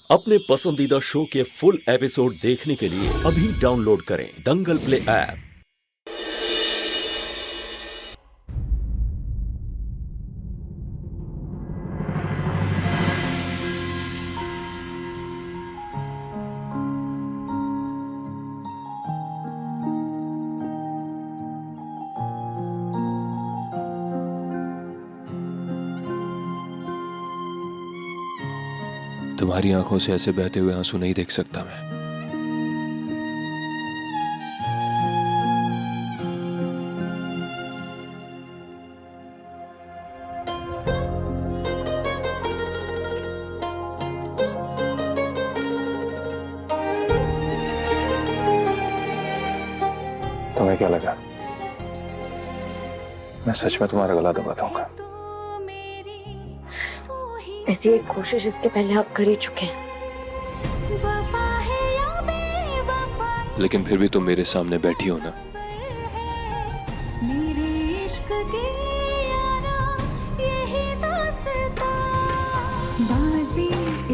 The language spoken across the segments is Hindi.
अपने पसंदीदा शो के फुल एपिसोड देखने के लिए अभी डाउनलोड करें दंगल प्ले ऐप। तुम्हारी आंखों से ऐसे बहते हुए आंसू नहीं देख सकता मैं। तुम्हें क्या लगा मैं सच में तुम्हारा गला दबा दूंगा? ऐसी एक कोशिश इसके पहले आप कर ही चुके हैं। लेकिन फिर भी तुम मेरे सामने बैठी हो ना। बाजी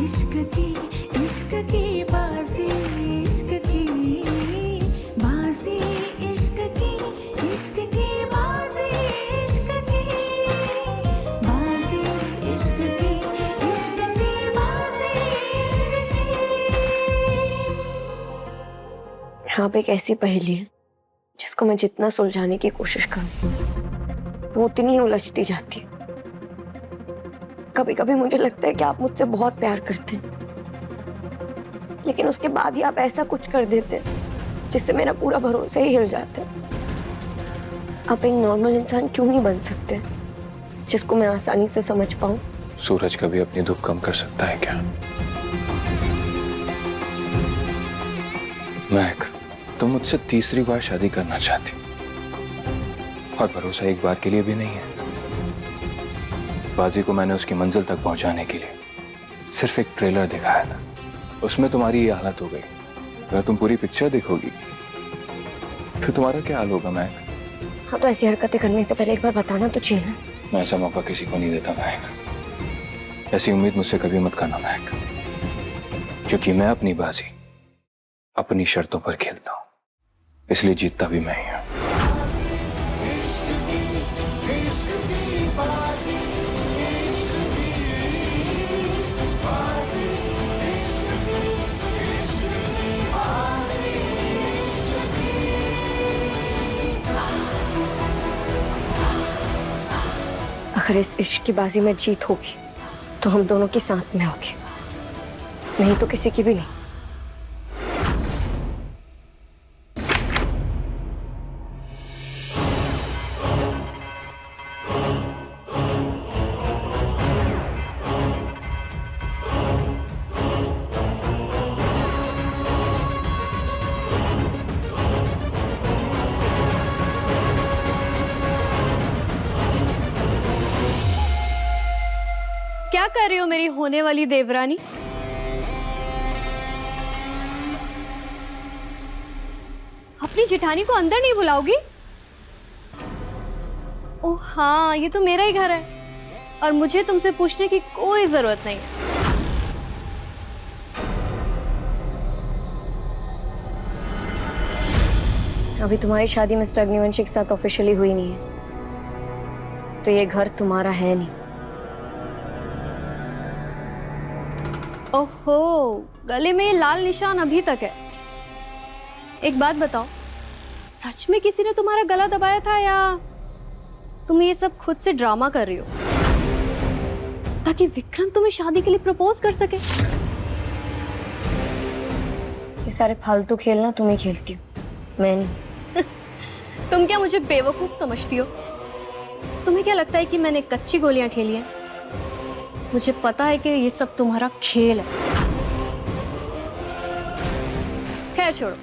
इश्क की बाजी इश्क की बाजी इश्क की बाजी इश्क की बाजी इश्क की बाजी इश्क की। यहाँ पे एक ऐसी पहेली है जिसको मैं जितना सुलझाने की कोशिश करूं वो उतनी ही उलझती जाती है। कभी कभी मुझे लगता है कि आप मुझसे बहुत प्यार करते हैं, लेकिन उसके बाद ही आप ऐसा कुछ कर देते हैं जिससे मेरा पूरा भरोसा ही हिल जाता है। आप एक नॉर्मल इंसान क्यों नहीं बन सकते जिसको मैं आसानी से समझ पाऊं? सूरज कभी अपनी धूप कम कर सकता है क्या? महक, तुम मुझसे तीसरी बार शादी करना चाहती और भरोसा एक बार के लिए भी नहीं है। बाजी को मैंने उसकी मंजिल तक पहुंचाने के लिए सिर्फ एक ट्रेलर दिखाया था, उसमें तुम्हारी ये हालत हो गई। अगर तुम पूरी पिक्चर देखोगी फिर तुम्हारा क्या हाल होगा महक? हाँ, तो ऐसी हरकतें करने से पहले एक बार बताना तो चाहिए ना। मैं ऐसा मौका किसी को नहीं देता महक। ऐसी उम्मीद मुझसे कभी मत करना महक, क्योंकि मैं अपनी बाजी अपनी शर्तों पर खेलता हूं, इसलिए जीतता भी मैं ही हूं। अगर इस इश्क की बाजी में जीत होगी तो हम दोनों के साथ में होगी, नहीं तो किसी की भी नहीं। क्या कर रही हो मेरी होने वाली देवरानी? अपनी जेठानी को अंदर नहीं बुलाओगी? ओह हाँ, ये तो मेरा ही घर है और मुझे तुमसे पूछने की कोई जरूरत नहीं है। अभी तुम्हारी शादी मिस्टर अग्निवंशी के साथ ऑफिशियली हुई नहीं है, तो ये घर तुम्हारा है नहीं। ओहो, गले में ये लाल निशान अभी तक है। एक बात बताओ, सच में किसी ने तुम्हारा गला दबाया था या तुम ये सब खुद से ड्रामा कर रही हो ताकि विक्रम तुम्हें शादी के लिए प्रपोज कर सके? ये सारे फालतू खेलना तुम ही खेलती हो, मैं नहीं। तुम क्या मुझे बेवकूफ समझती हो? तुम्हें क्या लगता है कि मैंने कच्ची गोलियां खेली हैं? मुझे पता है कि ये सब तुम्हारा खेल है। खैर छोड़ो,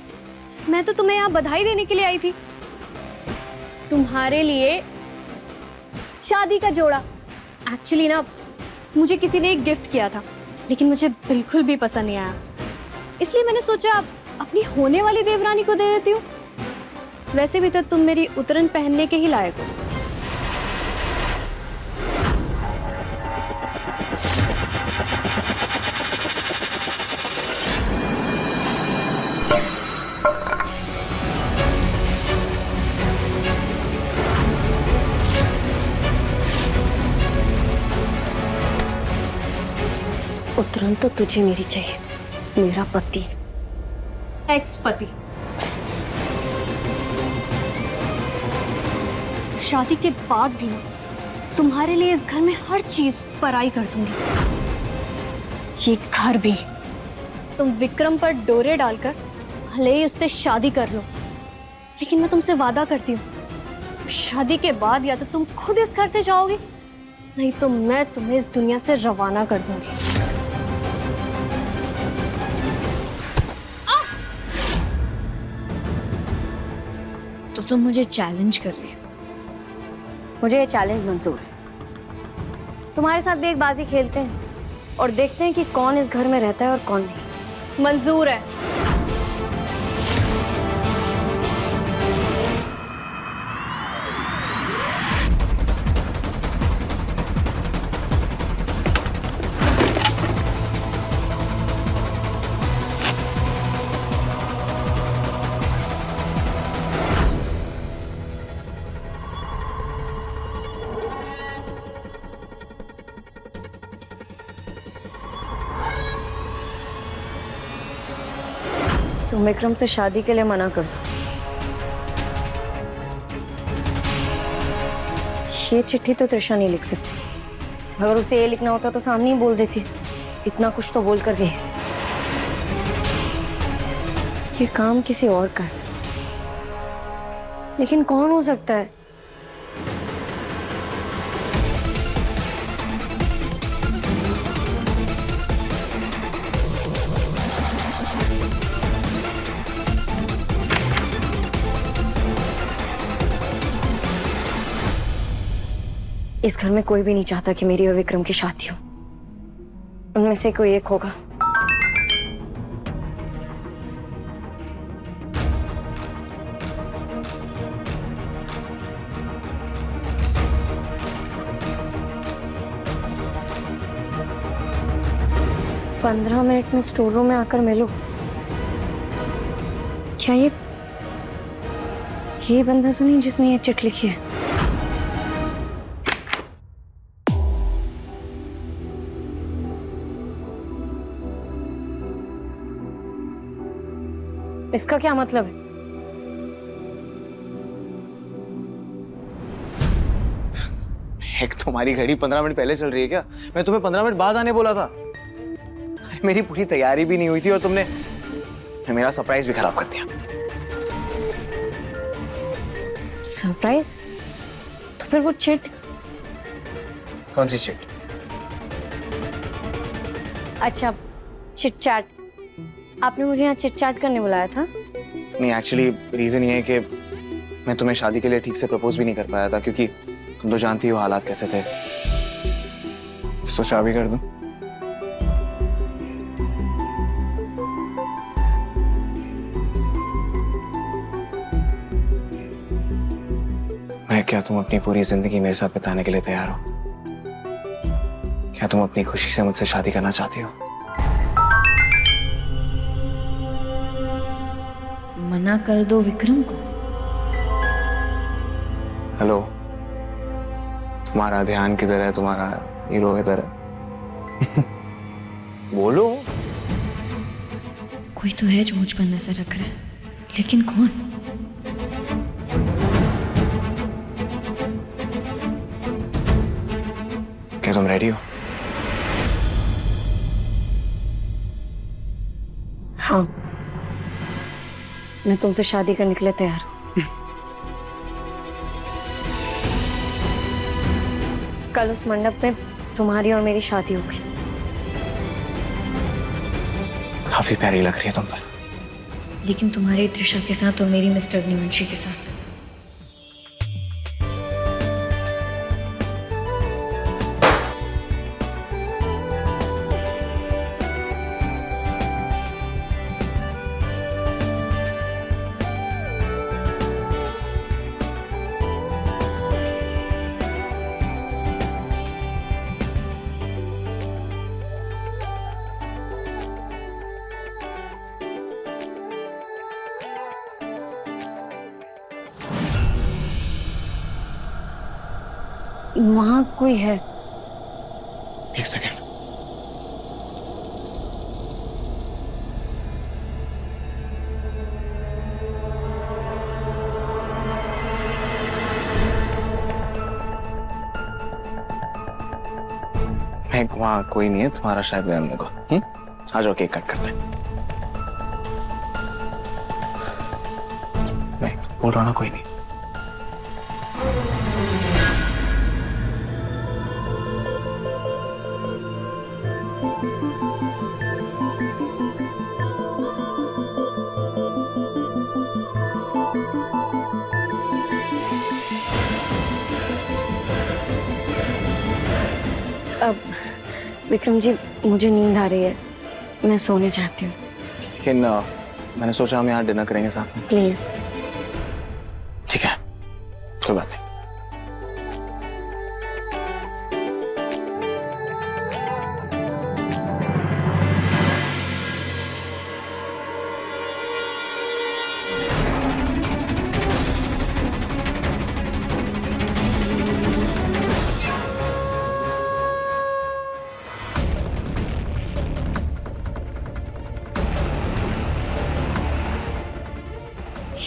मैं तो तुम्हें यहाँ बधाई देने के लिए आई थी। तुम्हारे लिए शादी का जोड़ा। एक्चुअली ना, मुझे किसी ने एक गिफ्ट किया था, लेकिन मुझे बिल्कुल भी पसंद नहीं आया, इसलिए मैंने सोचा अपनी होने वाली देवरानी को दे देती हूँ। वैसे भी तो तुम मेरी उतरन पहनने के ही लायक हो। जान तो तुझे मेरी चाहिए, मेरा पति। एक्स पति। शादी के बाद भी ना तुम्हारे लिए इस घर में हर चीज पराई कर दूंगी। ये घर भी। तुम विक्रम पर डोरे डालकर भले ही उससे शादी कर लो, लेकिन मैं तुमसे वादा करती हूँ, शादी के बाद या तो तुम खुद इस घर से जाओगी, नहीं तो मैं तुम्हें इस दुनिया से रवाना कर दूंगी। तो तुम मुझे चैलेंज कर रही हो? मुझे ये चैलेंज मंजूर है। तुम्हारे साथ भी एक बाजी खेलते हैं और देखते हैं कि कौन इस घर में रहता है और कौन नहीं। मंजूर है। तुम विक्रम से शादी के लिए मना कर दो। ये चिट्ठी तो तृषा नहीं लिख सकती। अगर उसे ये लिखना होता तो सामने ही बोल देती। इतना कुछ तो बोल कर गई। ये काम किसी और का है, लेकिन कौन हो सकता है? इस घर में कोई भी नहीं चाहता कि मेरी और विक्रम की शादी हो। उनमें से कोई एक होगा। पंद्रह मिनट में स्टोर रूम में आकर मिलो। क्या ये बंदा सुनी जिसने ये चिट लिखी है? इसका क्या मतलब है? एक तुम्हारी घड़ी 15 मिनट पहले चल रही है क्या? मैं तुम्हें 15 मिनट बाद आने बोला था। मेरी पूरी तैयारी भी नहीं हुई थी और तुमने मेरा सरप्राइज भी खराब कर दिया। सरप्राइज? तो फिर वो चिट? कौन सी चिट? अच्छा, चिट चैट। आपने मुझे यहाँ चिट चैट करने बुलाया था? नहीं, एक्चुअली रीजन ये है कि मैं तुम्हें शादी के लिए ठीक से प्रपोज भी नहीं कर पाया था, क्योंकि तुम तो जानती हो हालात कैसे थे। सोचा भी कर दूं। मैं क्या तुम अपनी पूरी जिंदगी मेरे साथ बिताने के लिए तैयार हो? क्या तुम अपनी खुशी से मुझसे शादी करना चाहती हो? मना कर दो विक्रम को। हेलो, तुम्हारा ध्यान किधर है? तुम्हारा हीरो किधर है? बोलो। कोई तो है जो मुझ पर नजर रख रहा है, लेकिन कौन? क्या तुम रेडी हो? हाँ, मैं तुमसे शादी करने के लिए तैयार हूं। कल उस मंडप में तुम्हारी और मेरी शादी होगी। काफी प्यारी लग रही है तुम पर। लेकिन तुम्हारी तृषा के साथ और मेरी मिस्टर अग्निवंशी के साथ। वहां कोई है? एक सेकेंड। महक वहाँ कोई नहीं है तुम्हारा शायद बयान को। आ जाओ केक कट करते हैं। नहीं बोल रहा ना कोई नहीं। अब विक्रम जी, मुझे नींद आ रही है, मैं सोने चाहती हूँ। लेकिन मैंने सोचा हम यहाँ डिनर करेंगे साथ में। प्लीज। ठीक है, कोई बात नहीं।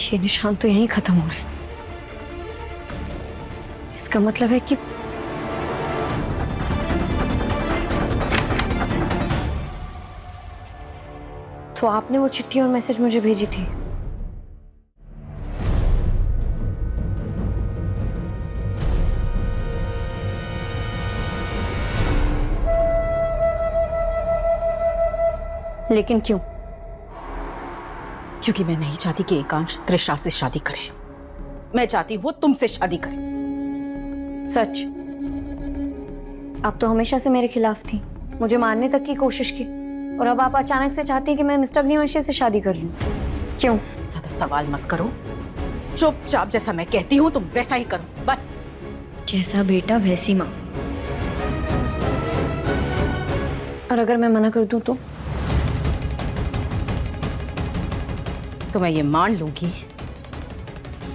ये निशान तो यहीं खत्म हो रहे हैं। इसका मतलब है कि तो आपने वो चिट्ठी और मैसेज मुझे भेजी थी। लेकिन क्यों? क्योंकि मैं नहीं चाहती कि एकांश त्रिशा से शादी करे। मैं चाहती हूँ वो तुमसे शादी करे। सच? आप तो हमेशा से मेरे खिलाफ थी, मुझे मारने तक की कोशिश की, और अब आप अचानक से चाहती हैं कि मैं मिस्टर अग्निवंशी से शादी कर लूं। क्यों? ज्यादा सवाल मत करो, चुपचाप जैसा मैं कहती हूँ तुम वैसा ही करो, बस। जैसा बेटा वैसी माँ। और अगर मैं मना कर दूं तो मैं ये मान लूंगी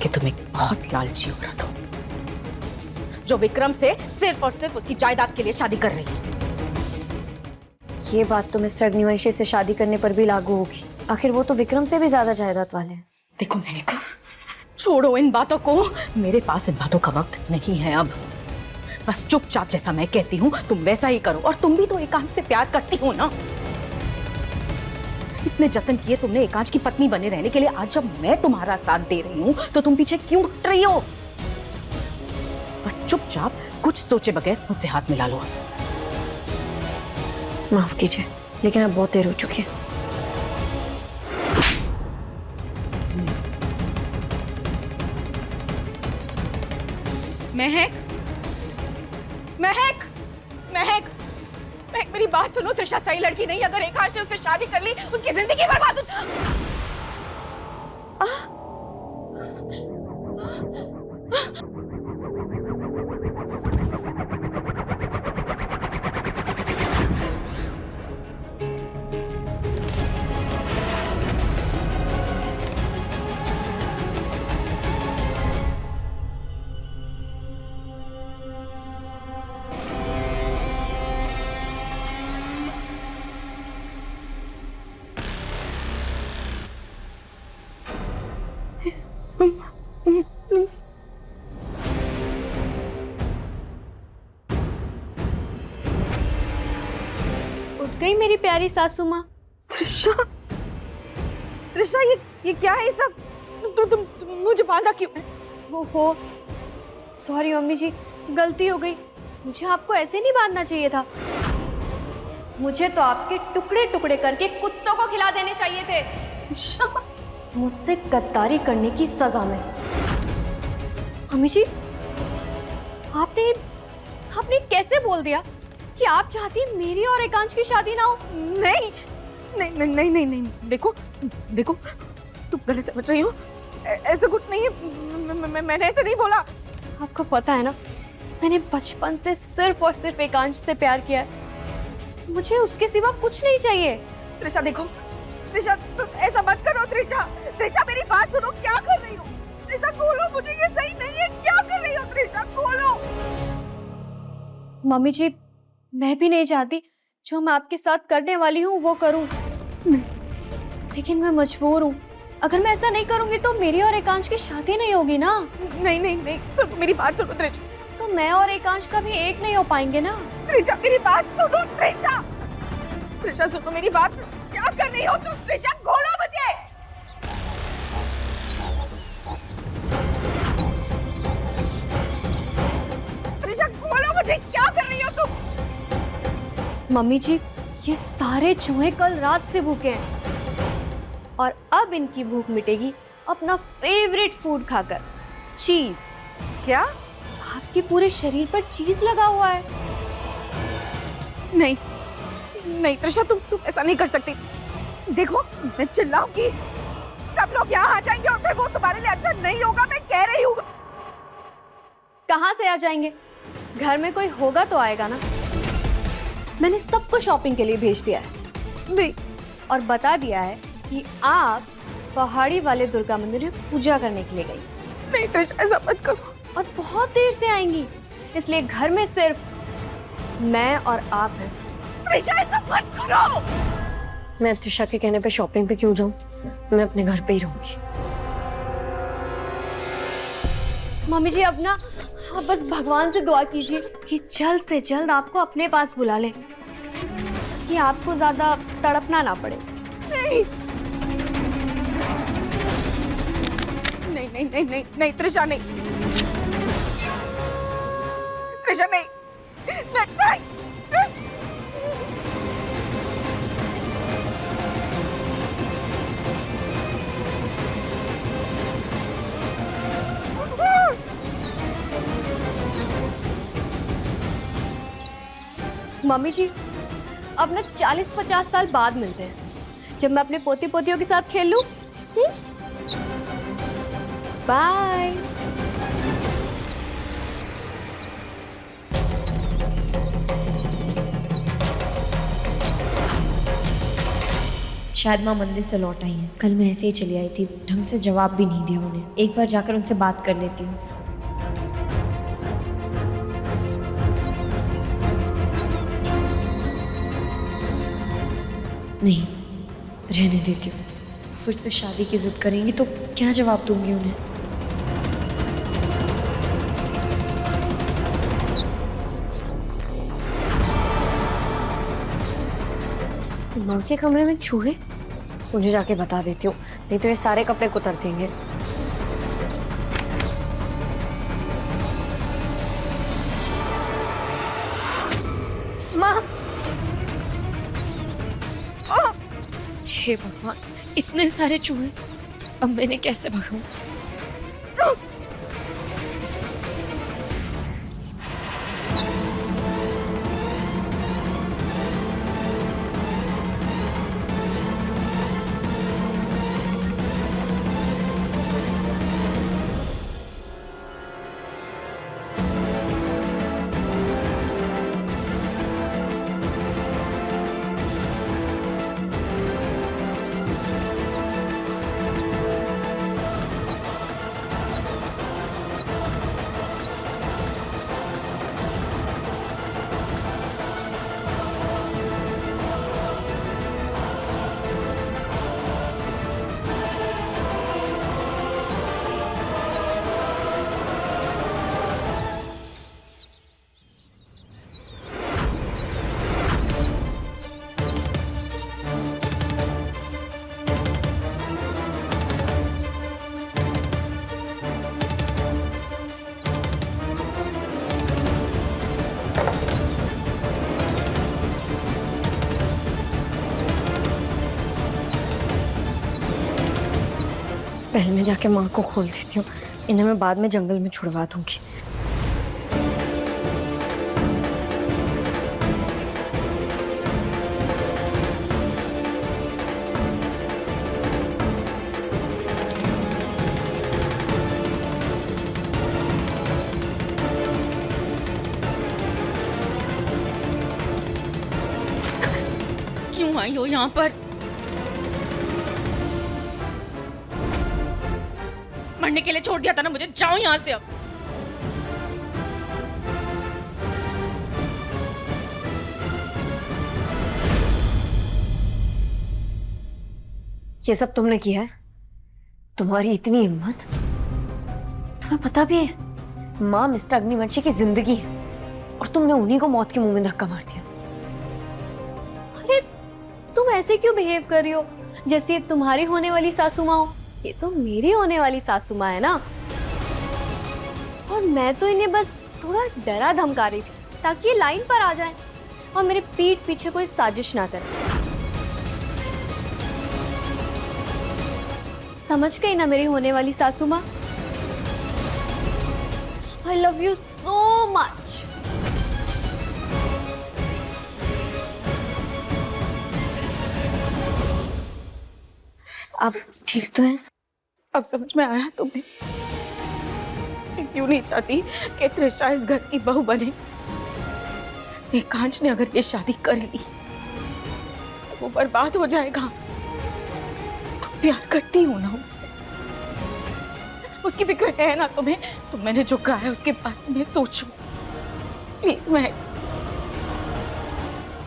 कि तुम एक बहुत लालची औरत हो जो विक्रम से सिर्फ और सिर्फ उसकी जायदाद के लिए शादी कर रही है। ये बात तो मिस्टर अग्निवंशी से शादी करने पर भी लागू होगी। आखिर वो तो विक्रम से भी ज्यादा जायदाद वाले हैं। देखो मेनका, छोड़ो इन बातों को, मेरे पास इन बातों का वक्त नहीं है अब। बस चुपचाप जैसा मैं कहती हूँ तुम वैसा ही करो। और तुम भी तो एकांश से प्यार करती हो ना। इतने जतन किए तुमने एकांश की पत्नी बने रहने के लिए, आज जब मैं तुम्हारा साथ दे रही हूँ तो तुम पीछे क्यों हट रही हो? बस चुपचाप कुछ सोचे बगैर मुझसे हाथ मिला लो। माफ कीजिए, लेकिन अब बहुत देर हो चुकी है। महक, महक, महक, महक, मेरी बात सुनो। त्रिशा सही लड़की नहीं। अगर एकांश ने उससे शादी कर ली, उसकी जिंदगी बर्बाद हो। उठ गई मेरी प्यारी सासू माँ। त्रिशा, त्रिशा, ये क्या है सब? तुम मुझे बांधा क्यों? ओहो, सॉरी मम्मी जी, गलती हो गई। मुझे आपको ऐसे नहीं बांधना चाहिए था। मुझे तो आपके टुकड़े टुकड़े करके कुत्तों को खिला देने चाहिए थे। मुझसे गद्दारी करने की सजा में। मम्मी जी, आपने कैसे बोल दिया कि आप चाहती मेरी और एकांश की शादी ना हो? नहीं नहीं नहीं नहीं नहीं, नहीं। देखो देखो, तुम गलत समझ रही हो। ऐसा कुछ नहीं है। मैंने ऐसे नहीं बोला। आपको पता है ना, मैंने बचपन से सिर्फ और सिर्फ एकांश से प्यार किया है। मुझे उसके सिवा कुछ नहीं चाहिए। त्रिशा देखो, त्रिशा तुम ऐसा मत करो। त्रिशा, त्रिशा मेरी बात सुनो। क्या कर रही हो? त्रिशा खोलो, मुझे ये सही नहीं है। क्या कर रही हो त्रिशा? खोलो। मम्मी जी, मैं भी नहीं चाहती जो मैं आपके साथ करने वाली हूँ वो करूँ, लेकिन मैं मजबूर हूँ। अगर मैं ऐसा नहीं करूंगी तो मेरी और एकांश की शादी नहीं होगी ना। नहीं नहीं नहीं, सुनो मेरी बात सुनो त्रिशा। तो मैं और एकांश का भी एक नहीं हो पाएंगे ना। त्रिशा मेरी बात सुनो। त्रिशा त्रिशा सुनो मेरी बात। क्या कर रही हो तुम? त्रिशा खोलो मुझे। त्रिशा खोलो मुझे। क्या कर रही हो तुम? मम्मी जी, ये सारे चूहे कल रात से भूखे हैं और अब इनकी भूख मिटेगी अपना फेवरेट फूड खाकर, चीज। क्या? आपके पूरे शरीर पर चीज लगा हुआ है। नहीं नहीं त्रिशा, तुम ऐसा नहीं कर सकती। देखो मैं चिल्लाऊंगी, सब लोग यहाँ आ जाएंगे और फिर वो तुम्हारे लिए अच्छा नहीं होगा। मैं कह रही हूँ। कहाँ से आ जाएंगे? घर में कोई होगा तो आएगा ना। मैंने सबको शॉपिंग के लिए भेज दिया है। नहीं और बता दिया है कि आप पहाड़ी वाले दुर्गा मंदिर में पूजा करने के लिए गई नहीं त्रिशा, ऐसा मत करो। और बहुत देर से आएंगी, इसलिए घर में सिर्फ मैं और आप हैं। त्रिशा ऐसा मत करो। मैं त्रिशा के कहने पे शॉपिंग पे क्यों जाऊं? मैं अपने घर पे ही रहूंगी। मम्मी जी, अब ना आप बस भगवान से दुआ कीजिए कि जल्द से जल्द आपको अपने पास बुला ले, कि आपको ज्यादा तड़पना ना पड़े। नहीं नहीं नहीं नहीं नहीं नहीं त्रिशा, नहीं त्रिशा, नहीं नहीं, नहीं। मम्मी जी, अब ना 40-50 साल बाद मिलते हैं, जब मैं अपने पोती पोतियों के साथ खेल लूं। बाय। शायद माँ मंदिर से लौट आई हैं। कल मैं ऐसे ही चली आई थी, ढंग से जवाब भी नहीं दिया उन्हें। एक बार जाकर उनसे बात कर लेती हूँ। नहीं, रहने देती हूँ। फिर से शादी की जिद करेंगी तो क्या जवाब दूंगी उन्हें? माँ के कमरे में चूहे? उन्हें जाके बता देती हूँ, नहीं तो ये सारे कपड़े कुतर देंगे। माँ! हे भगवान, इतने सारे चूहे, अब मैंने कैसे भगाऊं? पहले मैं जाके माँ को खोल देती हूँ, इन्हें मैं बाद में जंगल में छुड़वा दूंगी। क्यों आई हो यहाँ पर? मरने के लिए छोड़ दिया था ना मुझे। जाओ यहाँ से अब। ये सब तुमने किया है? तुम्हारी इतनी हिम्मत? तुम्हें पता भी है माँ मिस्टर अग्निवंशी की जिंदगी है और तुमने उन्हीं को मौत के मुंह में धक्का मार दिया। अरे तुम ऐसे क्यों बिहेव कर रही हो जैसे ये तुम्हारी होने वाली सासू माँ हो? ये तो मेरी होने वाली सासू माँ है ना। और मैं तो इन्हें बस थोड़ा डरा धमका रही थी ताकि ये लाइन पर आ जाए और मेरे पीठ पीछे कोई साजिश ना करे। समझ गई ना मेरी होने वाली सासू माँ? I love you so much. आप ठीक तो हैं? अब समझ में आया तुम्हें? मैं क्यों नहीं चाहती कि त्रिशा इस घर की बहू बने। एकांश ने अगर ये शादी कर ली तो वो बर्बाद हो जाएगा। तुम प्यार करती हो ना उससे, उसकी फिक्र है ना तुम्हें? तो मैंने जो कहा है उसके बारे में सोचो प्लीज। मैं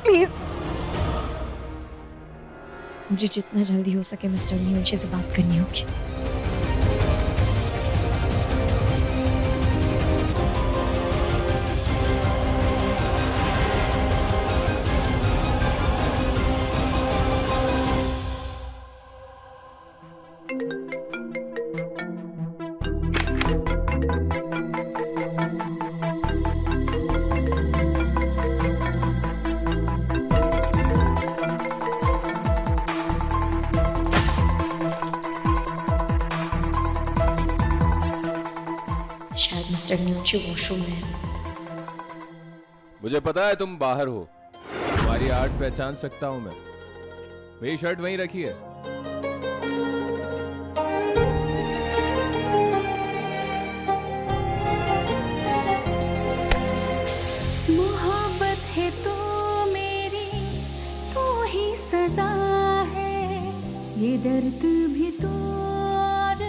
प्लीज मुझे जितना जल्दी हो सके मिस्टर अग्निवंशी से बात करनी होगी। शायद मिस्टर अग्निवंशी वॉशरूम में है। मुझे पता है तुम बाहर हो, तुम्हारी आर्ट पहचान सकता हूं मैं। मेरी शर्ट वहीं रखी है। मोहब्बत है तो मेरी तू ही सजा है, ये दर्द भी तो और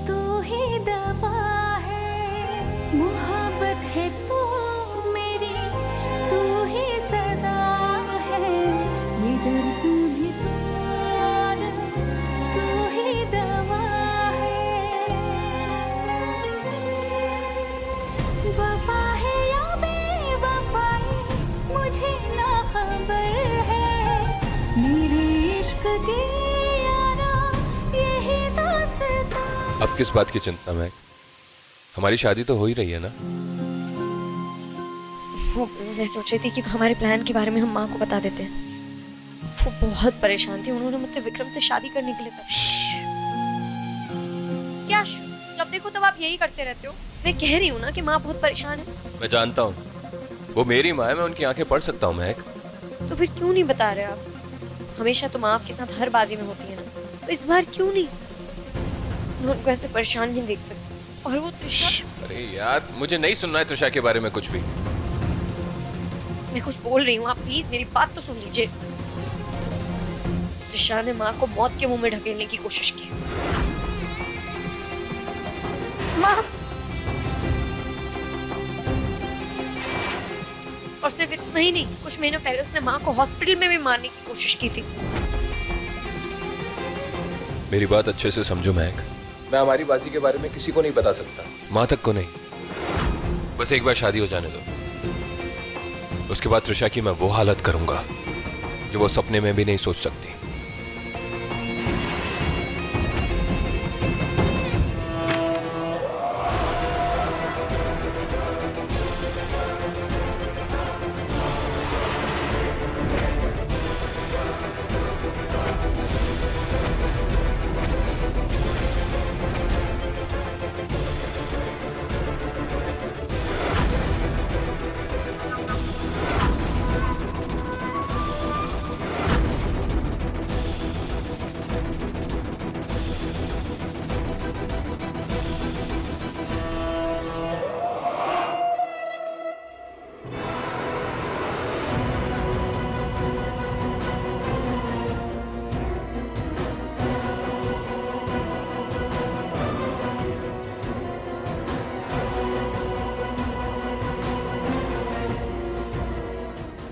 तू ही दवा है। मोहब्बत है तो मेरी तू ही सजा है, ये दर्द भी तो और तू ही दवा है। वफा है या बेवफाई मुझे ना खबर है, मेरे इश्क की यारा यही दास्तां। अब किस बात की चिंता में? हमारी शादी तो हो ही रही है ना। वो मैं सोच रही थी कि हमारे प्लान के बारे में हम माँ को बता देते हैं। वो बहुत परेशान थी, उन्होंने मुझसे विक्रम से शादी करने के लिए क्या जब देखो तब आप यही करते रहते हो। मैं कह रही हूँ ना कि माँ बहुत परेशान है। मैं जानता हूँ, वो मेरी माँ है, मैं उनकी आंखें पढ़ सकता हूँ महक। तो फिर क्यों नहीं बता रहे आप? हमेशा तो माँ आपके साथ हर बाजी में होती है ना, तो इस बार क्यों नहीं? मैं उनको ऐसे परेशान नहीं देख सकती। और वो त्रिशा, अरे यार मुझे नहीं सुनना है त्रिशा के बारे में कुछ भी। मैं कुछ बोल रही हूँ, आप प्लीज मेरी बात तो सुन लीजिए। त्रिशा ने माँ को मौत के मुंह में ढकेलने की कोशिश की। माँ, और सिर्फ इतना ही नहीं, कुछ महीनों पहले उसने माँ को हॉस्पिटल में भी मारने की कोशिश की थी। मेरी बात अच्छे से समझो महक, मैं हमारी बाजी के बारे में किसी को नहीं बता सकता, माँ तक को नहीं। बस एक बार शादी हो जाने दो, उसके बाद त्रिशा की मैं वो हालत करूंगा जो वो सपने में भी नहीं सोच सकती।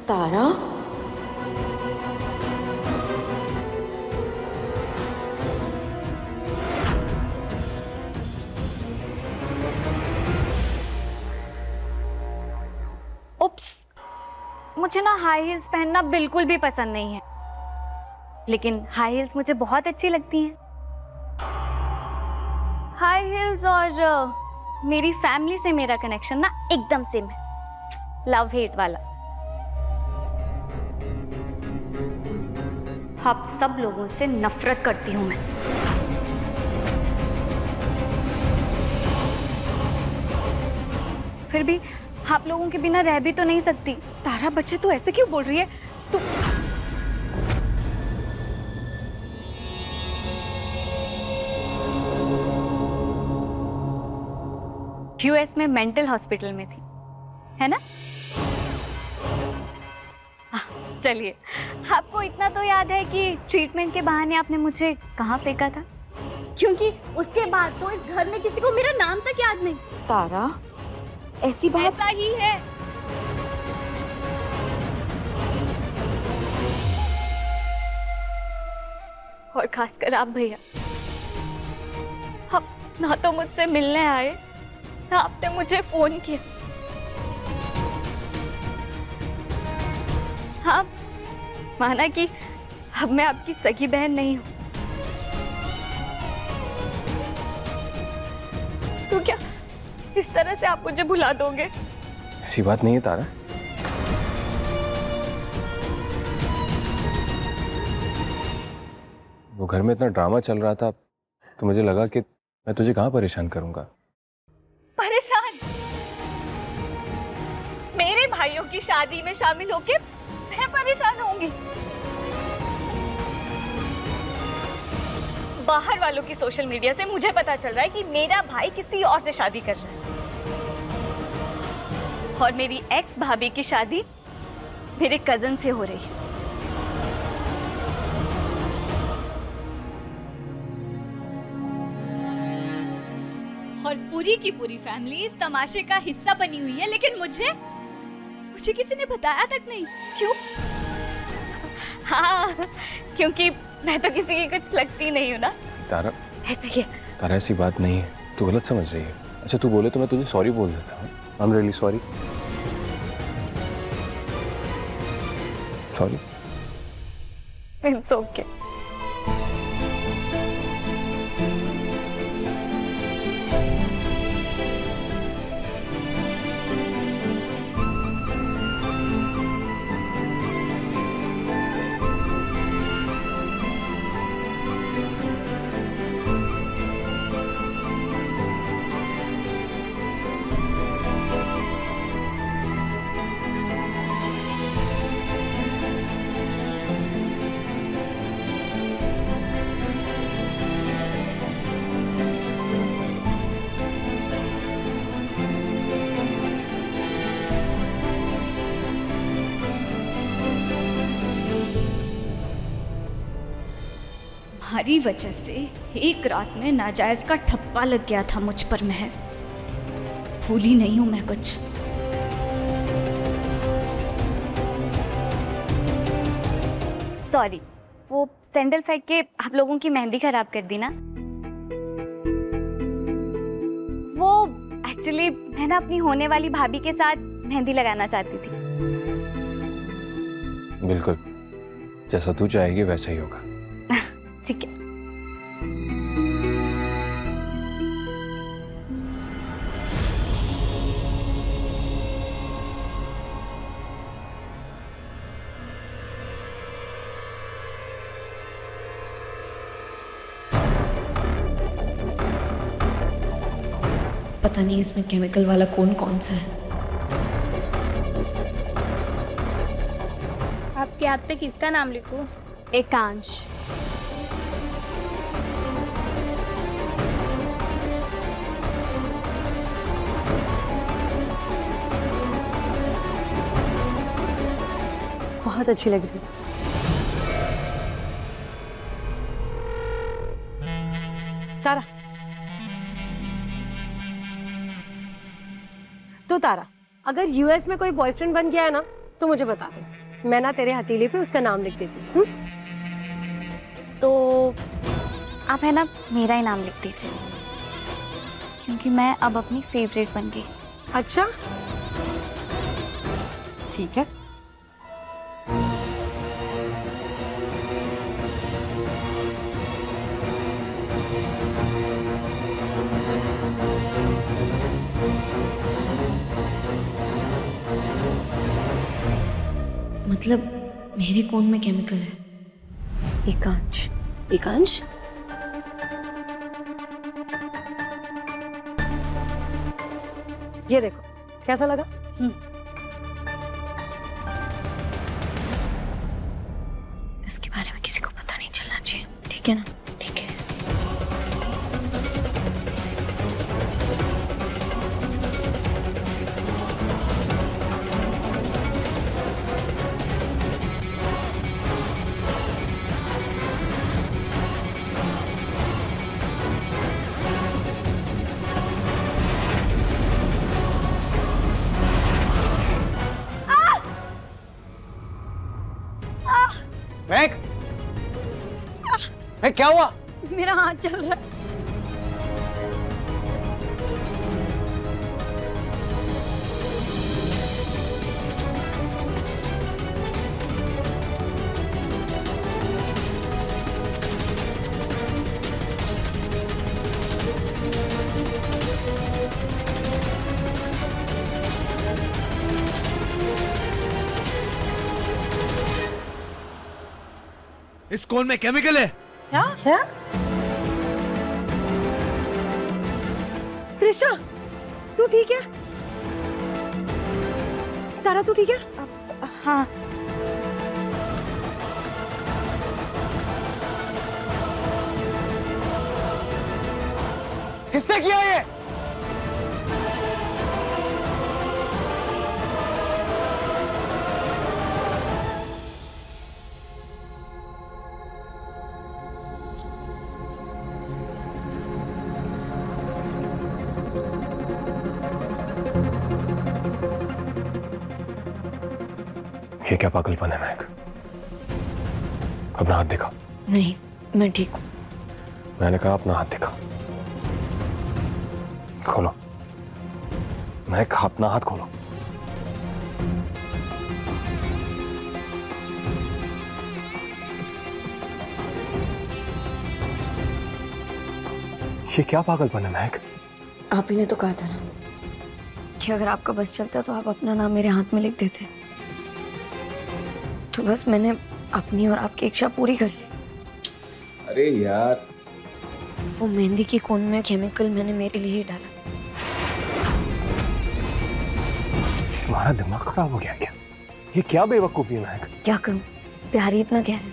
तारा, मुझे ना हाई हील्स पहनना बिल्कुल भी पसंद नहीं है, लेकिन हाई हील्स मुझे बहुत अच्छी लगती हैं। हाई हील्स और मेरी फैमिली से मेरा कनेक्शन ना एकदम सेम है, लव हेट वाला। आप सब लोगों से नफरत करती हूं मैं। फिर भी आप लोगों के बिना रह भी तो नहीं सकती। तारा बच्चे तू ऐसे क्यों बोल रही है? तू यूएस में मेंटल हॉस्पिटल में थी, है ना? चलिए, आपको इतना तो याद है कि ट्रीटमेंट के बहाने आपने मुझे कहाँ फेंका था? क्योंकि उसके बाद तो इस घर में किसी को मेरा नाम तक याद नहीं। तारा, ऐसी बात ऐसा ही है। और खासकर आप भैया, आप ना तो मुझसे मिलने आए, ना आपने मुझे फोन किया। हाँ, माना कि अब मैं आपकी सगी बहन नहीं हूं, तो क्या इस तरह से आप मुझे भुला दोगे? ऐसी बात नहीं है तारा। वो घर में इतना ड्रामा चल रहा था तो मुझे लगा कि मैं तुझे कहाँ परेशान करूंगा। परेशान? मेरे भाइयों की शादी में शामिल होके मैं परेशान होंगी? बाहर वालों की सोशल मीडिया से मुझे पता चल रहा है कि मेरा भाई किसी और से शादी कर रहा है, और मेरी एक्स भाभी की शादी मेरे कजन से हो रही है। और पूरी की पूरी फैमिली इस तमाशे का हिस्सा बनी हुई है, लेकिन मुझे किसी ने बताया तक नहीं। क्यों? हाँ, क्योंकि मैं तो किसी की कुछ लगती नहीं हूँ ना। तारा, ऐसा ही है। तारा, ऐसी बात नहीं है, तू गलत समझ रही है। अच्छा, तू बोले तो मैं तुझे सॉरी बोल देता हूँ। I am really sorry. Sorry. It's okay. तुम्हारी वजह से एक रात में नाजायज का ठप्पा लग गया था मुझ पर। मैं भूली नहीं हूं मैं कुछ। सॉरी, वो सैंडल फेंक के आप लोगों की मेहंदी खराब कर दी ना। वो एक्चुअली मैं ना अपनी होने वाली भाभी के साथ मेहंदी लगाना चाहती थी। बिल्कुल, जैसा तू चाहेगी वैसा ही होगा। ठीक है। पता नहीं इसमें केमिकल वाला कौन सा है। आपके हाथ पे किसका नाम लिखूं? एकांश। बहुत अच्छी लग रही है। तारा, तो तारा, अगर यूएस में कोई बॉयफ्रेंड बन गया है ना तो मुझे बता दे, मैं ना तेरे हथेली पे उसका नाम लिख देती हूँ। तो आप है ना मेरा ही नाम लिख दीजिए, क्योंकि मैं अब अपनी फेवरेट बन गई। अच्छा, ठीक है, मतलब मेरे खून में केमिकल है। एकांश। एकांश? ये देखो कैसा लगा? इसके बारे में किसी को पता नहीं चलना चाहिए, ठीक है ना? ठीक है। महक, महक क्या हुआ? मेरा हाथ चल रहा है। इस कोन में केमिकल है। क्या? त्रिशा, तू ठीक है? तारा तू ठीक है? हाँ। किसने किया ये? ये क्या पागलपन है महक? अपना हाथ दिखा। नहीं, मैं ठीक हूँ। मैंने कहा अपना हाथ दिखा। खोलो महक, अपना हाथ खोलो। ये क्या पागलपन है महक? आप ही ने तो कहा था ना कि अगर आपका बस चलता तो आप अपना नाम मेरे हाथ में लिख देते। तो बस मैंने अपनी और आपकी इच्छा पूरी कर ली। अरे यार, वो मेहंदी की कोन में केमिकल मैंने मेरे लिए ही डाला। तुम्हारा दिमाग खराब हो गया क्या? ये क्या बेवकूफी है महक? क्या करूं, प्यार ही इतना गहरा है।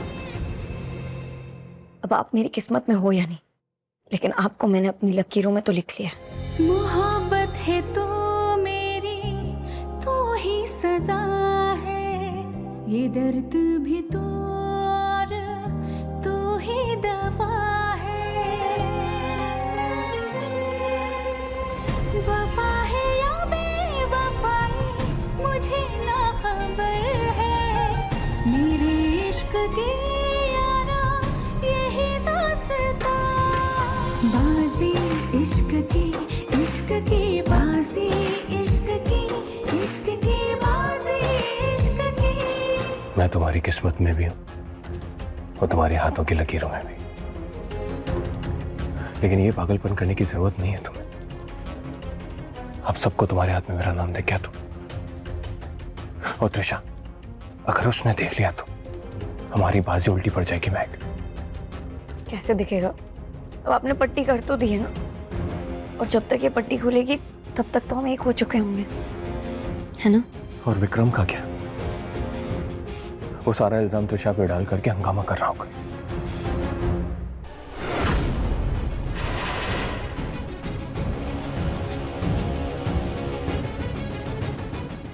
अब आप मेरी किस्मत में हो या नहीं, लेकिन आपको मैंने अपनी लकीरों में तो लिख लिया। मोहब्बत है तो मेरी, तू ही सजा है, ये दर्द भी तो और तू ही दवा है। वफा है या बेवफाई मुझे ना खबर है, मेरे इश्क की यारा यही दास्तां। बाजी इश्क की बाजी, इश्क की बाजी, इश्क की। मैं तुम्हारी किस्मत में भी हूं और तुम्हारे हाथों की लकीरों में भी, लेकिन ये पागलपन करने की जरूरत नहीं है तुम्हें। अब सबको तुम्हारे हाथ में मेरा नाम देख क्या तुम? और त्रिशा, अगर उसने देख लिया तो हमारी बाजी उल्टी पड़ जाएगी महक। कैसे दिखेगा? अब आपने पट्टी कर तो दी है ना, और जब तक ये पट्टी खुलेगी तब तक तो हम एक हो चुके होंगे, है ना? और विक्रम का क्या? वो सारा इल्जाम त्रिशा पे डाल करके हंगामा कर रहा होगा।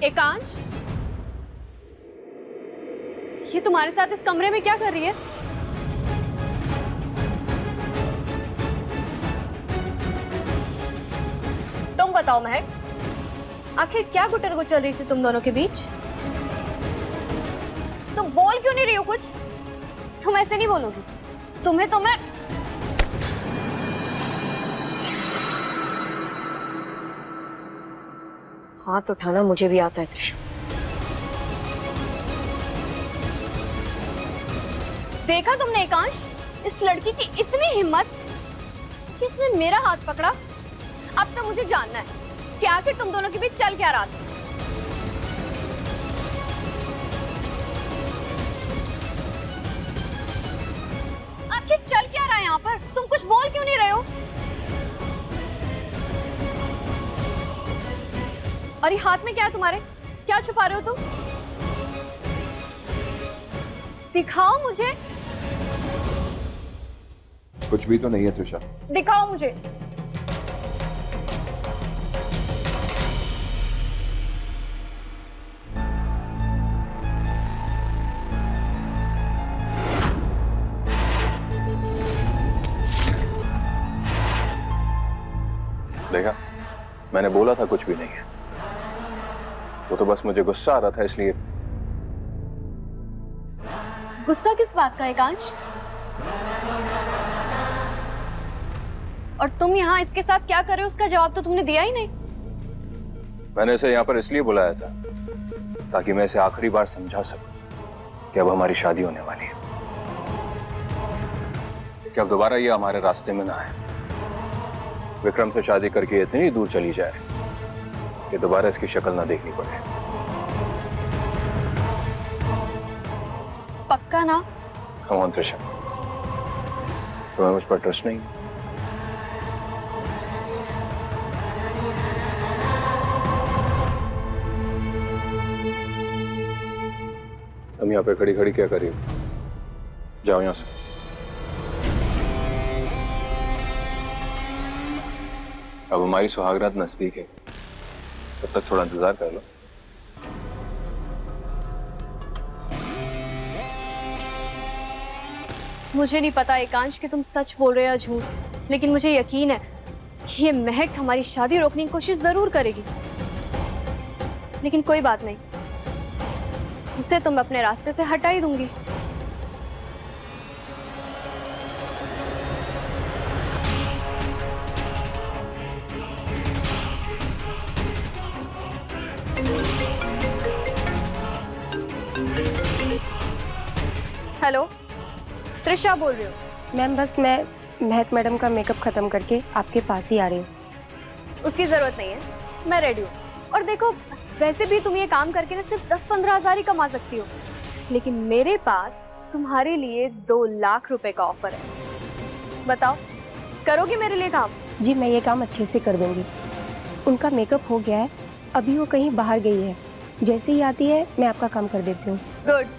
एकांश, ये तुम्हारे साथ इस कमरे में क्या कर रही है? तुम बताओ महक, आखिर क्या गुटर चल रही थी तुम दोनों के बीच? तुम बोल क्यों नहीं रही हो कुछ? तुम ऐसे नहीं बोलोगी। तुम्हें तो मैं हाथ उठाना मुझे भी आता है त्रिशा। देखा तुमने एकांश, इस लड़की की इतनी हिम्मत कि इसने मेरा हाथ पकड़ा। अब तो मुझे जानना है कि आखिर तुम दोनों के बीच चल क्या रहा था। यहाँ पर? तुम कुछ बोल क्यों नहीं रहे हो? और ये हाथ में क्या है तुम्हारे? क्या छुपा रहे हो तुम? दिखाओ मुझे। कुछ भी तो नहीं है त्रिशा। दिखाओ मुझे। देखा, मैंने बोला था कुछ भी नहीं है। वो तो बस मुझे गुस्सा आ रहा था इसलिए। गुस्सा किस बात का एकांश? और तुम यहाँ इसके साथ क्या कर रहे हो उसका जवाब तो तुमने दिया ही नहीं। मैंने इसे यहाँ पर इसलिए बुलाया था ताकि मैं इसे आखिरी बार समझा सकूं कि अब हमारी शादी होने वाली है, कि अब दोबारा ये हमारे रास्ते में ना आए। विक्रम से शादी करके इतनी दूर चली जाए कि दोबारा इसकी शक्ल ना देखनी पड़े। पक्का ना? कम ऑन त्रिशा, तुम्हें मुझ पर ट्रस्ट नहीं? तुम यहाँ पे खड़ी खड़ी क्या कर रही हो? जाओ यहाँ से। अब हमारी सुहागरात नजदीक है, तब तक थोड़ा इंतजार कर लो। मुझे नहीं पता एकांश कि तुम सच बोल रहे हो या झूठ, लेकिन मुझे यकीन है कि ये महक हमारी शादी रोकने की कोशिश जरूर करेगी। लेकिन कोई बात नहीं, उसे तुम अपने रास्ते से हटा ही दूंगी। हेलो, त्रिशा बोल रही हो? मैम बस मैं महक मैडम का मेकअप खत्म करके आपके पास ही आ रही हूँ। उसकी जरूरत नहीं है, मैं रेडी हूँ। और देखो, वैसे भी तुम ये काम करके ना सिर्फ 10-15 हज़ार ही कमा सकती हो, लेकिन मेरे पास तुम्हारे लिए 2 लाख रुपए का ऑफर है। बताओ, करोगी मेरे लिए काम? जी मैं ये काम अच्छे से कर दूंगी। उनका मेकअप हो गया है, अभी वो कहीं बाहर गई है, जैसे ही आती है मैं आपका काम कर देती हूँ। गुड।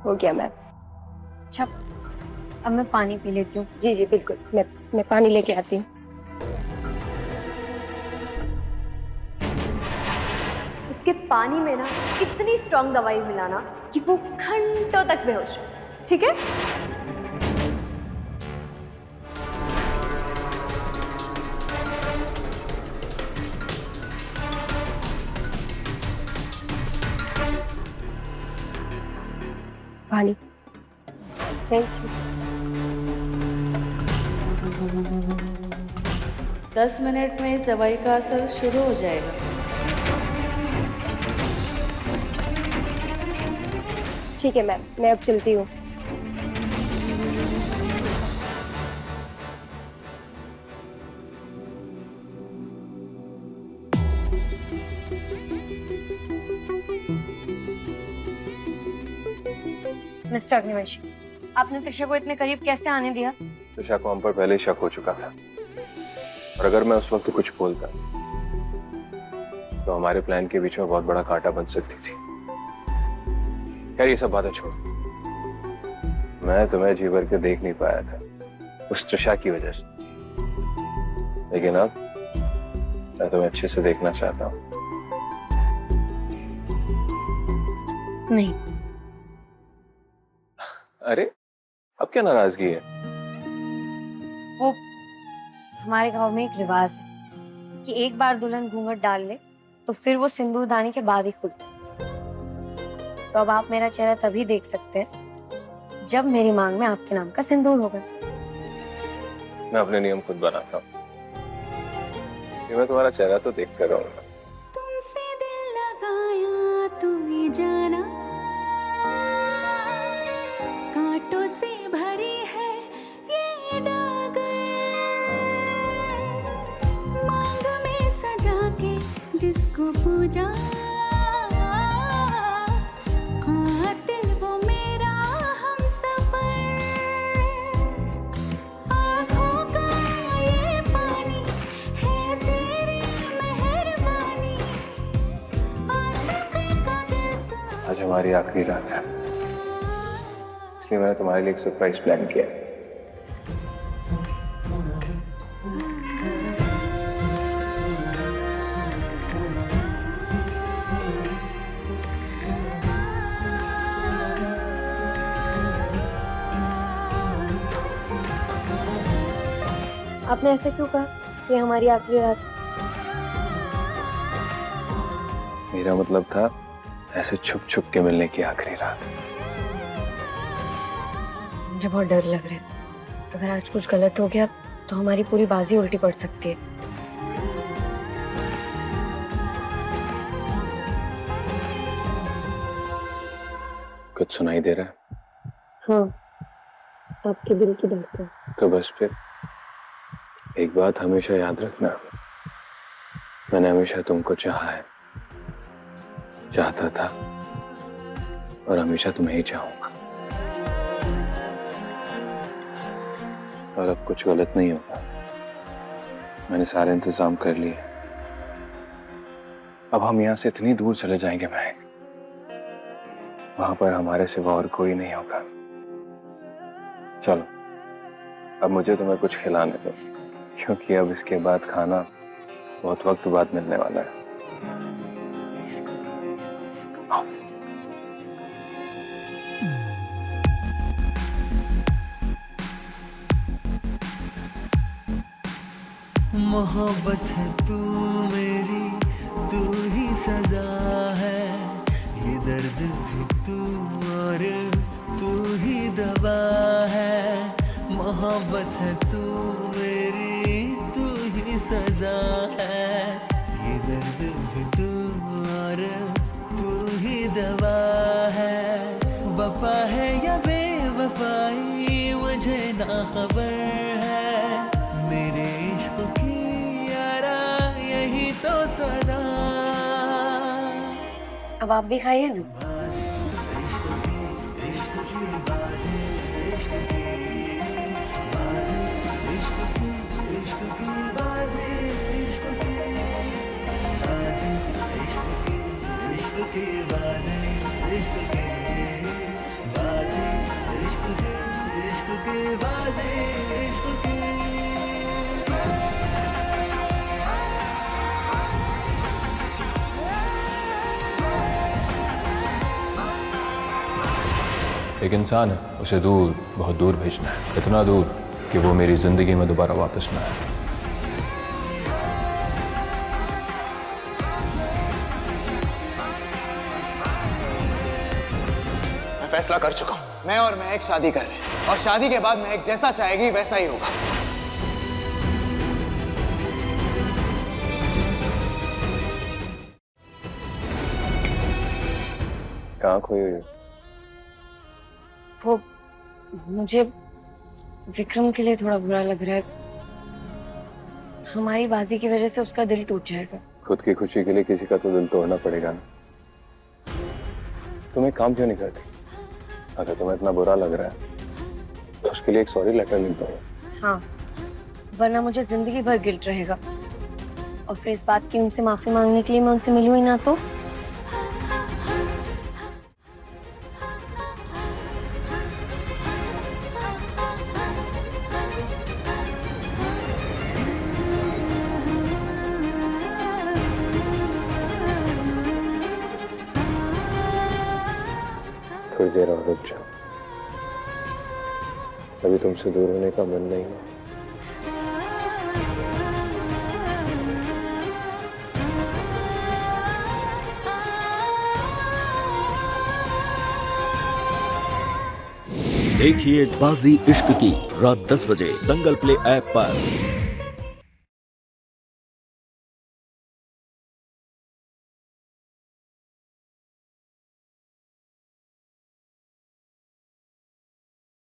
हो गया मैम। अच्छा अब मैं पानी पी लेती हूँ। जी जी बिल्कुल, मैं पानी लेके आती हूँ। उसके पानी में ना इतनी स्ट्रॉन्ग दवाई मिलाना कि वो घंटों तक बेहोश हो, ठीक है? पानी। Thank you. 10 मिनट में इस दवाई का असर शुरू हो जाएगा। ठीक है मैम, मैं अब चलती हूँ। मिस्टर अग्निवंशी, आपने त्रिशा को इतने करीब कैसे आने दिया? त्रिशा को हम पर पहले ही शक हो चुका था, और अगर मैं उस वक्त कुछ बोलता तो हमारे प्लान के बीच में बहुत बड़ा कांटा बन सकती थी। खैर ये सब बातें छोड़, मैं तुम्हें जी भर के देख नहीं पाया था उस त्रिशा की वजह से, लेकिन अब मैं तुम्हें अच्छे से देखना चाहता हूँ। नहीं। अरे अब क्या नाराजगी है? वो हमारे गांव में एक रिवाज है कि एक बार दुल्हन घूंघट डाल ले तो फिर वो सिंदूरदानी के बाद ही खुलता है। तो अब आप मेरा चेहरा तभी देख सकते हैं जब मेरी मांग में आपके नाम का सिंदूर होगा। मैं अपने नियम खुद बनाता हूँ, मैं तुम्हारा चेहरा तो देख कर रहूंगा। तुमसे दिल लगाया तू ही जाना, कांटों से भरी है ये डागर, मांग में सजा के जिसको पूजा आज हमारी आखिरी रात है, इसलिए मैंने तुम्हारे लिए एक सरप्राइज प्लान किया। आपने ऐसा क्यों कहा कि हमारी आखिरी रात? मेरा मतलब था ऐसे छुप छुप के मिलने की आखिरी रात। मुझे बहुत डर लग रहा है। अगर आज कुछ गलत हो गया तो हमारी पूरी बाजी उल्टी पड़ सकती है। कुछ सुनाई दे रहा है? हाँ, आपके दिल की धड़कन। तो बस फिर एक बात हमेशा याद रखना, मैंने हमेशा तुमको चाहा है, चाहता था और हमेशा तुम्हें ही चाहूंगा। और अब कुछ गलत नहीं होगा, मैंने सारे इंतजाम कर लिए। अब हम यहाँ से इतनी दूर चले जाएंगे महक, वहां पर हमारे सिवा और कोई नहीं होगा। चलो अब मुझे तुम्हें कुछ खिलाने दो, क्योंकि अब इसके बाद खाना बहुत वक्त बाद मिलने वाला है। मोहब्बत है तू मेरी, तू ही सजा है, ये दर्द भी तू और तू ही दवा है। मोहब्बत है तू मेरी, तू ही सजा है, ये दर्द भी तू और तू ही दवा है। वफा है या बेवफाई मुझे ना खबर है, मेरे इश्क की यारा यही तो सदा। अब आप भी खाइए ना। एक इंसान है, उसे दूर, बहुत दूर भेजना है, इतना दूर कि वो मेरी जिंदगी में दोबारा वापस ना आए। मैं फैसला कर चुका हूं, मैं और महक शादी कर रहे हैं, और शादी के बाद महक जैसा चाहेगी वैसा ही होगा। कहाँ खोई हुई हो? वो मुझे विक्रम के लिए थोड़ा बुरा लग रहा है। हमारी बाजी की वजह से उसका दिल टूट जाएगा। खुद की खुशी के लिए किसी का तो दिल तोड़ना पड़ेगा ना। तुम एक काम क्यों नहीं करती? अगर तुम्हें इतना बुरा लग रहा है तो उसके लिए एक सॉरी लेटर लिख दो। हाँ, वरना मुझे जिंदगी भर गिल्ट रहेगा, और फिर इस बात की उनसे माफी मांगने के लिए मैं उनसे मिलूं ही ना तो। थोड़ी देर और रुक जाओ, अभी तुमसे दूर होने का मन नहीं है। देखिए बाजी इश्क की रात 10 बजे दंगल प्ले ऐप पर।